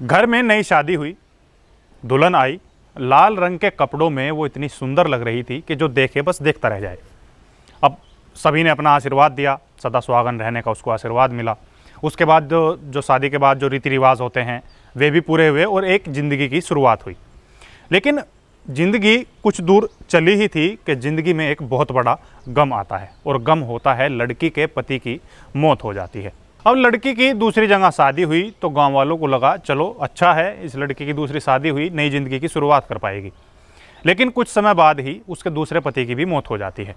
घर में नई शादी हुई, दुल्हन आई, लाल रंग के कपड़ों में वो इतनी सुंदर लग रही थी कि जो देखे बस देखता रह जाए। अब सभी ने अपना आशीर्वाद दिया, सदा सुहागन रहने का उसको आशीर्वाद मिला। उसके बाद जो शादी के बाद जो रीति रिवाज होते हैं वे भी पूरे हुए और एक ज़िंदगी की शुरुआत हुई। लेकिन ज़िंदगी कुछ दूर चली ही थी कि ज़िंदगी में एक बहुत बड़ा गम आता है, और गम होता है लड़की के पति की मौत हो जाती है। अब लड़की की दूसरी जगह शादी हुई तो गांव वालों को लगा चलो अच्छा है, इस लड़की की दूसरी शादी हुई, नई ज़िंदगी की शुरुआत कर पाएगी। लेकिन कुछ समय बाद ही उसके दूसरे पति की भी मौत हो जाती है।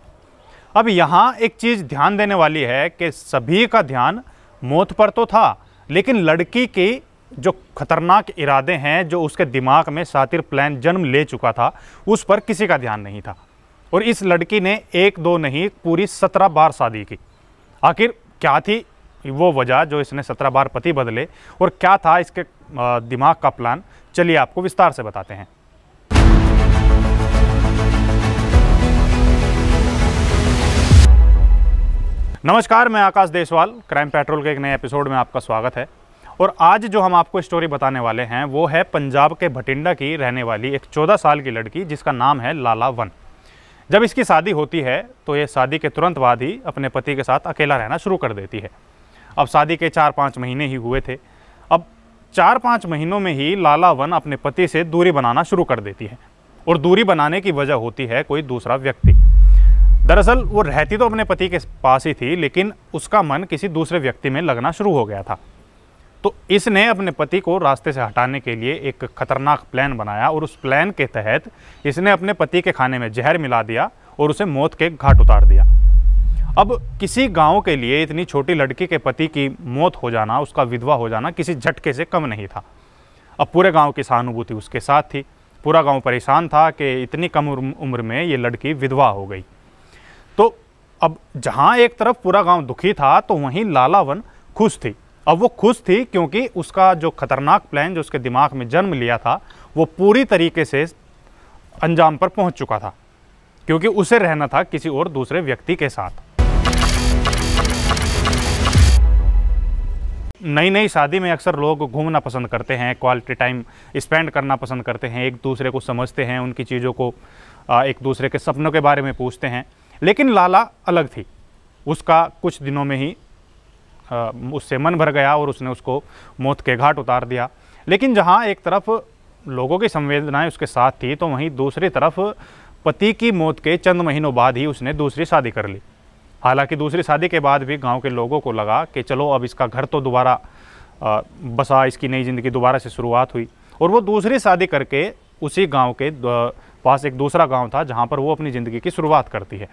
अब यहाँ एक चीज़ ध्यान देने वाली है कि सभी का ध्यान मौत पर तो था, लेकिन लड़की की जो खतरनाक इरादे हैं, जो उसके दिमाग में शातिर प्लान जन्म ले चुका था, उस पर किसी का ध्यान नहीं था। और इस लड़की ने एक दो नहीं पूरी 17 बार शादी की। आखिर क्या थी वो वजह जो इसने 17 बार पति बदले, और क्या था इसके दिमाग का प्लान? चलिए आपको विस्तार से बताते हैं। नमस्कार, मैं आकाश देशवाल, क्राइम पेट्रोल के एक नए एपिसोड में आपका स्वागत है। और आज जो हम आपको स्टोरी बताने वाले हैं वो है पंजाब के भटिंडा की रहने वाली एक 14 साल की लड़की जिसका नाम है लाला वन। जब इसकी शादी होती है तो ये शादी के तुरंत बाद ही अपने पति के साथ अकेला रहना शुरू कर देती है। अब शादी के 4-5 महीने ही हुए थे। अब 4-5 महीनों में ही लाला वन अपने पति से दूरी बनाना शुरू कर देती है, और दूरी बनाने की वजह होती है कोई दूसरा व्यक्ति। दरअसल वो रहती तो अपने पति के पास ही थी, लेकिन उसका मन किसी दूसरे व्यक्ति में लगना शुरू हो गया था। तो इसने अपने पति को रास्ते से हटाने के लिए एक खतरनाक प्लान बनाया, और उस प्लान के तहत इसने अपने पति के खाने में जहर मिला दिया और उसे मौत के घाट उतार दिया। अब किसी गांव के लिए इतनी छोटी लड़की के पति की मौत हो जाना, उसका विधवा हो जाना किसी झटके से कम नहीं था। अब पूरे गांव की सहानुभूति उसके साथ थी। पूरा गांव परेशान था कि इतनी कम उम्र में ये लड़की विधवा हो गई। तो अब जहां एक तरफ पूरा गांव दुखी था तो वहीं लाला वन खुश थी। अब वो खुश थी क्योंकि उसका जो खतरनाक प्लान जो उसके दिमाग में जन्म लिया था वो पूरी तरीके से अंजाम पर पहुंच चुका था, क्योंकि उसे रहना था किसी और दूसरे व्यक्ति के साथ। नई नई शादी में अक्सर लोग घूमना पसंद करते हैं, क्वालिटी टाइम स्पेंड करना पसंद करते हैं, एक दूसरे को समझते हैं, उनकी चीज़ों को एक दूसरे के सपनों के बारे में पूछते हैं। लेकिन लाला अलग थी। उसका कुछ दिनों में ही उससे मन भर गया और उसने उसको मौत के घाट उतार दिया। लेकिन जहाँ एक तरफ लोगों की संवेदनाएं उसके साथ थी, तो वहीं दूसरी तरफ पति की मौत के चंद महीनों बाद ही उसने दूसरी शादी कर ली। हालांकि दूसरी शादी के बाद भी गांव के लोगों को लगा कि चलो अब इसका घर तो दोबारा बसा, इसकी नई ज़िंदगी दोबारा से शुरुआत हुई। और वो दूसरी शादी करके उसी गांव के पास एक दूसरा गांव था जहां पर वो अपनी ज़िंदगी की शुरुआत करती है।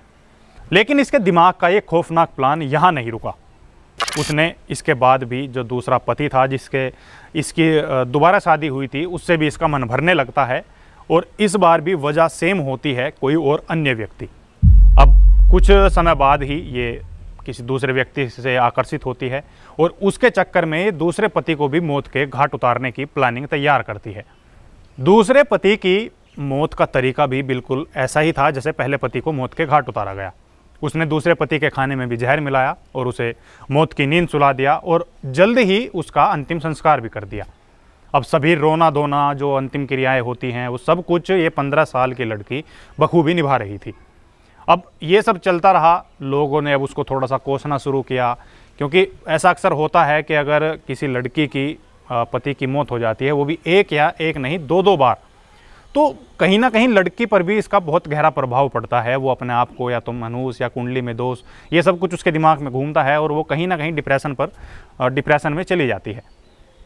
लेकिन इसके दिमाग का ये खौफनाक प्लान यहाँ नहीं रुका। उसने इसके बाद भी जो दूसरा पति था जिसके इसकी दोबारा शादी हुई थी, उससे भी इसका मन भरने लगता है, और इस बार भी वजह सेम होती है, कोई और अन्य व्यक्ति। अब कुछ समय बाद ही ये किसी दूसरे व्यक्ति से आकर्षित होती है और उसके चक्कर में दूसरे पति को भी मौत के घाट उतारने की प्लानिंग तैयार करती है। दूसरे पति की मौत का तरीका भी बिल्कुल ऐसा ही था जैसे पहले पति को मौत के घाट उतारा गया। उसने दूसरे पति के खाने में भी जहर मिलाया और उसे मौत की नींद सुला दिया, और जल्द ही उसका अंतिम संस्कार भी कर दिया। अब सभी रोना धोना जो अंतिम क्रियाएं होती हैं वो सब कुछ ये 15 साल की लड़की बखूबी निभा रही थी। अब ये सब चलता रहा। लोगों ने अब उसको थोड़ा सा कोसना शुरू किया, क्योंकि ऐसा अक्सर होता है कि अगर किसी लड़की की पति की मौत हो जाती है, वो भी एक या एक नहीं 2-2 बार, तो कहीं ना कहीं लड़की पर भी इसका बहुत गहरा प्रभाव पड़ता है। वो अपने आप को या तो मनहूस या कुंडली में दोष, ये सब कुछ उसके दिमाग में घूमता है, और वो कहीं ना कहीं डिप्रेशन में चली जाती है।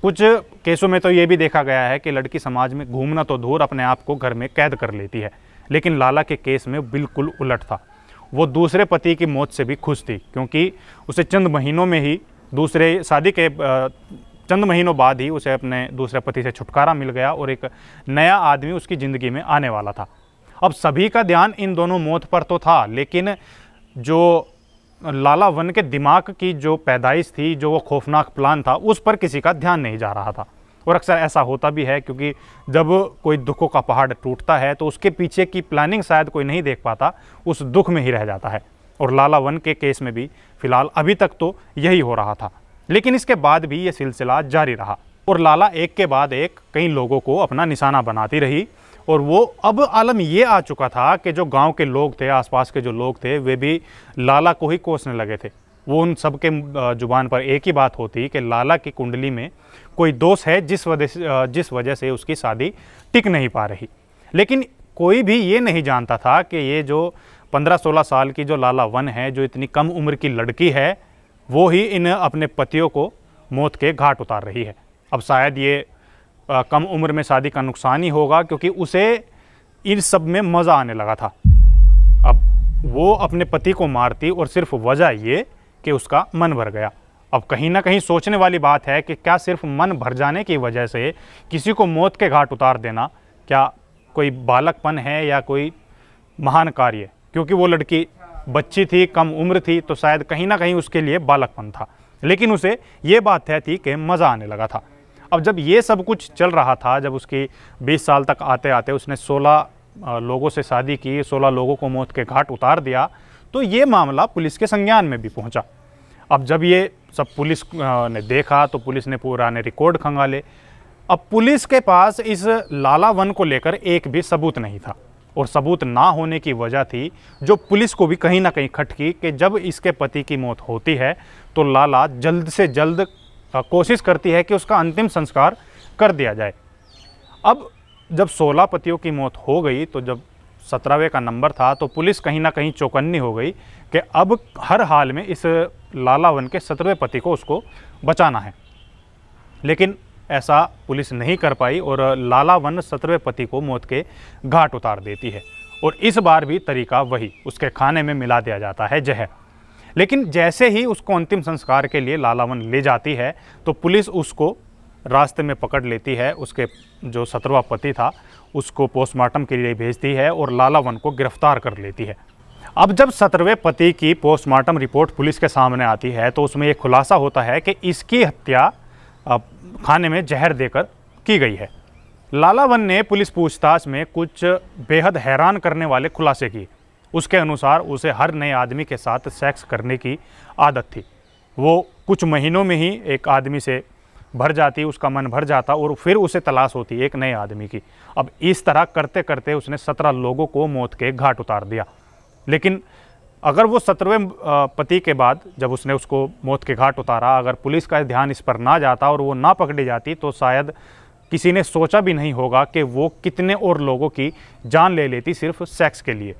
कुछ केसों में तो ये भी देखा गया है कि लड़की समाज में घूमना तो दूर, अपने आप को घर में कैद कर लेती है। लेकिन लाला के केस में बिल्कुल उलट था। वो दूसरे पति की मौत से भी खुश थी, क्योंकि उसे चंद महीनों में ही दूसरे शादी के चंद महीनों बाद ही उसे अपने दूसरे पति से छुटकारा मिल गया और एक नया आदमी उसकी ज़िंदगी में आने वाला था। अब सभी का ध्यान इन दोनों मौत पर तो था, लेकिन जो लाला वन के दिमाग की जो पैदाइश थी, जो वो खौफनाक प्लान था, उस पर किसी का ध्यान नहीं जा रहा था। और अक्सर ऐसा होता भी है, क्योंकि जब कोई दुखों का पहाड़ टूटता है तो उसके पीछे की प्लानिंग शायद कोई नहीं देख पाता, उस दुख में ही रह जाता है। और लाला वन के केस में भी फिलहाल अभी तक तो यही हो रहा था। लेकिन इसके बाद भी ये सिलसिला जारी रहा। और लाला एक के बाद एक कई लोगों को अपना निशाना बनाती रही। और वो अब आलम ये आ चुका था कि जो गांव के लोग थे, आसपास के जो लोग थे, वे भी लाला को ही कोसने लगे थे। वो उन सब के जुबान पर एक ही बात होती कि लाला की कुंडली में कोई दोष है जिस वजह से उसकी शादी टिक नहीं पा रही। लेकिन कोई भी ये नहीं जानता था कि ये जो 15-16 साल की जो लाला वन है, जो इतनी कम उम्र की लड़की है, वो ही इन अपने पतियों को मौत के घाट उतार रही है। अब शायद ये कम उम्र में शादी का नुकसान ही होगा, क्योंकि उसे इन सब में मज़ा आने लगा था। अब वो अपने पति को मारती और सिर्फ वजह ये कि उसका मन भर गया। अब कहीं ना कहीं सोचने वाली बात है कि क्या सिर्फ मन भर जाने की वजह से किसी को मौत के घाट उतार देना क्या कोई बालकपन है या कोई महान कार्य? क्योंकि वो लड़की बच्ची थी, कम उम्र थी, तो शायद कहीं ना कहीं उसके लिए बालकपन था। लेकिन उसे ये बात तय थी कि मज़ा आने लगा था। अब जब ये सब कुछ चल रहा था, जब उसकी 20 साल तक आते आते उसने 16 लोगों से शादी की, 16 लोगों को मौत के घाट उतार दिया, तो ये मामला पुलिस के संज्ञान में भी पहुंचा। अब जब ये सब पुलिस ने देखा तो पुलिस ने पुराने रिकॉर्ड खंगाले। अब पुलिस के पास इस लाला वन को लेकर एक भी सबूत नहीं था, और सबूत ना होने की वजह थी जो पुलिस को भी कहीं ना कहीं खटकी कि जब इसके पति की मौत होती है तो लाला जल्द से जल्द कोशिश करती है कि उसका अंतिम संस्कार कर दिया जाए। अब जब 16 पतियों की मौत हो गई, तो जब 17वें का नंबर था, तो पुलिस कहीं ना कहीं चौकन्नी हो गई कि अब हर हाल में इस लाला वन के 17वें पति को उसको बचाना है। लेकिन ऐसा पुलिस नहीं कर पाई और लाला वन 17वें पति को मौत के घाट उतार देती है। और इस बार भी तरीका वही, उसके खाने में मिला दिया जाता है जहर। लेकिन जैसे ही उसको अंतिम संस्कार के लिए लाला वन ले जाती है तो पुलिस उसको रास्ते में पकड़ लेती है। उसके जो 17वां पति था उसको पोस्टमार्टम के लिए भेजती है और लाला वन को गिरफ्तार कर लेती है। अब जब 17वें पति की पोस्टमार्टम रिपोर्ट पुलिस के सामने आती है तो उसमें एक खुलासा होता है कि इसकी हत्या खाने में जहर देकर की गई है। लाला वन ने पुलिस पूछताछ में कुछ बेहद हैरान करने वाले खुलासे किए। उसके अनुसार उसे हर नए आदमी के साथ सेक्स करने की आदत थी। वो कुछ महीनों में ही एक आदमी से भर जाती, उसका मन भर जाता और फिर उसे तलाश होती एक नए आदमी की। अब इस तरह करते करते उसने 17 लोगों को मौत के घाट उतार दिया। लेकिन अगर वो 17वें पति के बाद जब उसने उसको मौत के घाट उतारा, अगर पुलिस का ध्यान इस पर ना जाता और वो ना पकड़ी जाती, तो शायद किसी ने सोचा भी नहीं होगा कि वो कितने और लोगों की जान ले लेती सिर्फ सेक्स के लिए।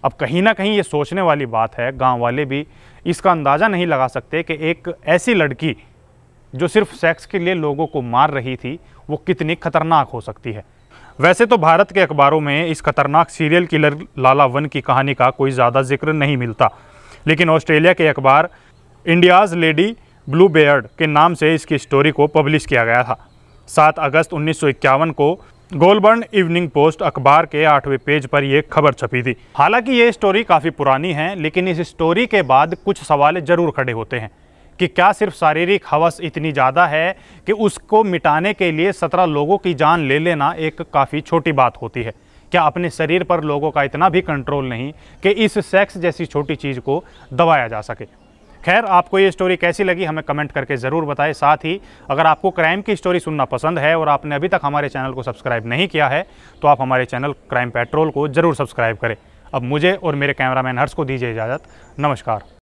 अब कहीं ना कहीं ये सोचने वाली बात है। गांव वाले भी इसका अंदाज़ा नहीं लगा सकते कि एक ऐसी लड़की जो सिर्फ सेक्स के लिए लोगों को मार रही थी, वो कितनी खतरनाक हो सकती है। वैसे तो भारत के अखबारों में इस खतरनाक सीरियल किलर लाला वन की कहानी का कोई ज़्यादा जिक्र नहीं मिलता, लेकिन ऑस्ट्रेलिया के अखबार इंडियाज़ लेडी ब्लू बेयर्ड के नाम से इसकी स्टोरी को पब्लिश किया गया था। 7 अगस्त 1951 को गोलबर्न इवनिंग पोस्ट अखबार के 8वें पेज पर यह खबर छपी थी। हालांकि ये स्टोरी काफ़ी पुरानी है, लेकिन इस स्टोरी के बाद कुछ सवाल जरूर खड़े होते हैं कि क्या सिर्फ शारीरिक हवस इतनी ज़्यादा है कि उसको मिटाने के लिए 17 लोगों की जान ले लेना एक काफ़ी छोटी बात होती है? क्या अपने शरीर पर लोगों का इतना भी कंट्रोल नहीं कि इस सेक्स जैसी छोटी चीज़ को दबाया जा सके? खैर, आपको ये स्टोरी कैसी लगी हमें कमेंट करके ज़रूर बताएं। साथ ही अगर आपको क्राइम की स्टोरी सुनना पसंद है और आपने अभी तक हमारे चैनल को सब्सक्राइब नहीं किया है तो आप हमारे चैनल क्राइम पेट्रोल को ज़रूर सब्सक्राइब करें। अब मुझे और मेरे कैमरामैन हर्ष को दीजिए इजाज़त। नमस्कार।